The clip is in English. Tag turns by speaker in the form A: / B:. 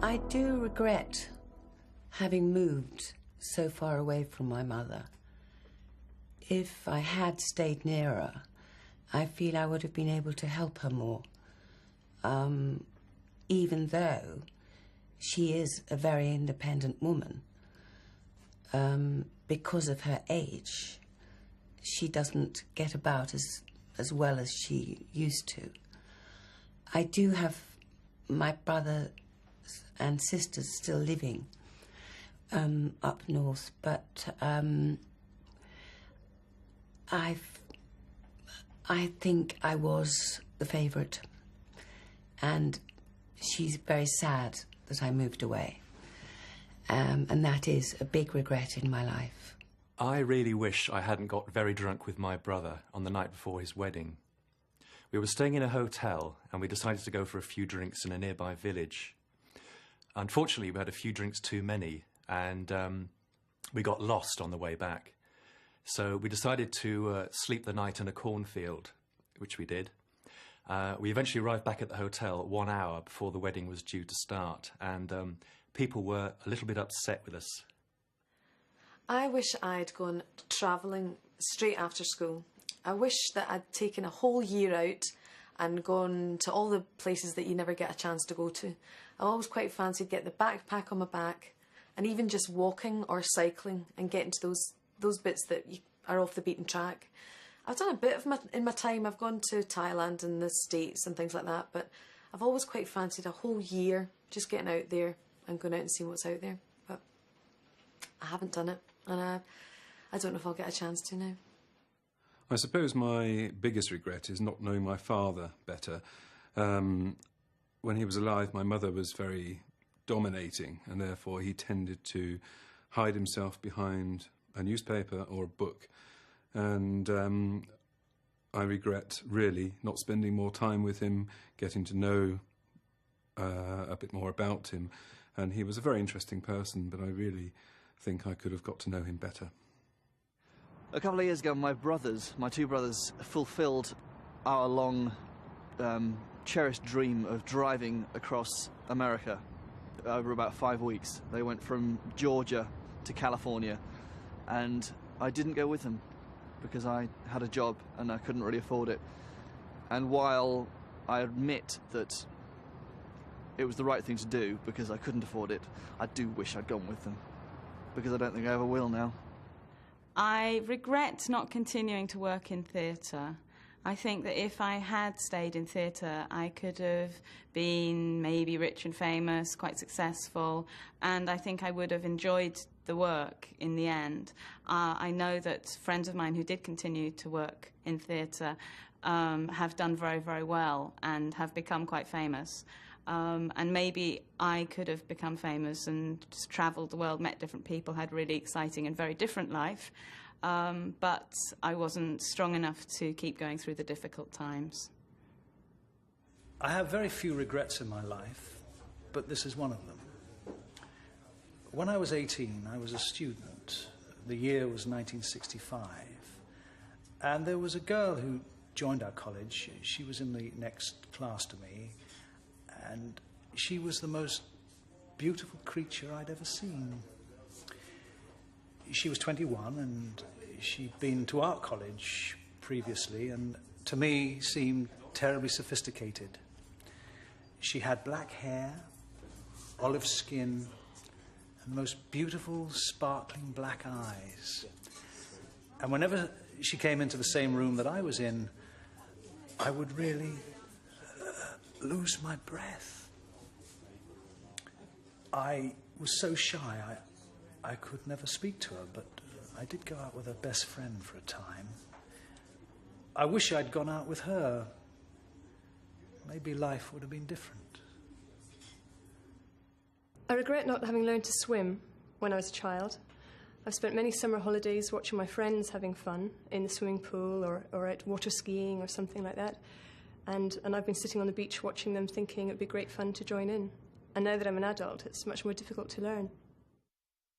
A: I do regret having moved so far away from my mother. If I had stayed near her, I feel I would have been able to help her more. Even though she is a very independent woman, because of her age, she doesn't get about as well as she used to. I do have my brothers and sisters still living up north, but I think I was the favourite, and she's very sad that I moved away, and that is a big regret in my life.
B: I really wish I hadn't got very drunk with my brother on the night before his wedding. We were staying in a hotel and we decided to go for a few drinks in a nearby village. Unfortunately, we had a few drinks too many and we got lost on the way back. So we decided to sleep the night in a cornfield, which we did. We eventually arrived back at the hotel 1 hour before the wedding was due to start, and people were a little bit upset with us.
C: I wish I'd gone travelling straight after school. I wish that I'd taken a whole year out and gone to all the places that you never get a chance to go to. I always quite fancied getting the backpack on my back and even just walking or cycling and getting to those bits that are off the beaten track. I've done a bit of in my time. I've gone to Thailand and the States and things like that, but I've always quite fancied a whole year just getting out there and going out and seeing what's out there. But I haven't done it, and I don't know if I'll get a chance to now.
D: I suppose my biggest regret is not knowing my father better. When he was alive, my mother was very dominating, and therefore he tended to hide himself behind a newspaper or a book. And I regret, really, not spending more time with him, getting to know a bit more about him. And he was a very interesting person, but I really think I could have got to know him better.
E: A couple of years ago, my two brothers, fulfilled our long, cherished dream of driving across America over about 5 weeks. They went from Georgia to California, and I didn't go with them because I had a job and I couldn't really afford it. And while I admit that it was the right thing to do because I couldn't afford it, I do wish I'd gone with them, because I don't think I ever will now.
F: I regret not continuing to work in theatre. I think that if I had stayed in theatre, I could have been maybe rich and famous, quite successful, and I think I would have enjoyed the work in the end. I know that friends of mine who did continue to work in theatre have done very, very well and have become quite famous. And maybe I could have become famous and just travelled the world, met different people, had a really exciting and very different life. But I wasn't strong enough to keep going through the difficult times.
G: I have very few regrets in my life, but this is one of them. When I was 18, I was a student. The year was 1965. And there was a girl who joined our college. She was in the next class to me. And she was the most beautiful creature I'd ever seen. She was 21 and she'd been to art college previously and to me seemed terribly sophisticated. She had black hair, olive skin, and the most beautiful, sparkling black eyes. And whenever she came into the same room that I was in, I would really lose my breath. I was so shy, I could never speak to her, but I did go out with her best friend for a time. I wish I'd gone out with her. Maybe life would have been different.
H: I regret not having learned to swim when I was a child. I've spent many summer holidays watching my friends having fun in the swimming pool or at water skiing or something like that. And I've been sitting on the beach watching them thinking it'd be great fun to join in. And now that I'm an adult, it's much more difficult to learn.